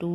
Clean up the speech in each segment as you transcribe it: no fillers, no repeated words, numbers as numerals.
2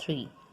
3۔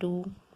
2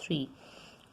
3۔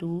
2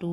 2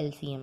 LCM۔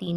3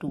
2۔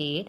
8،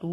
2،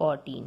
14۔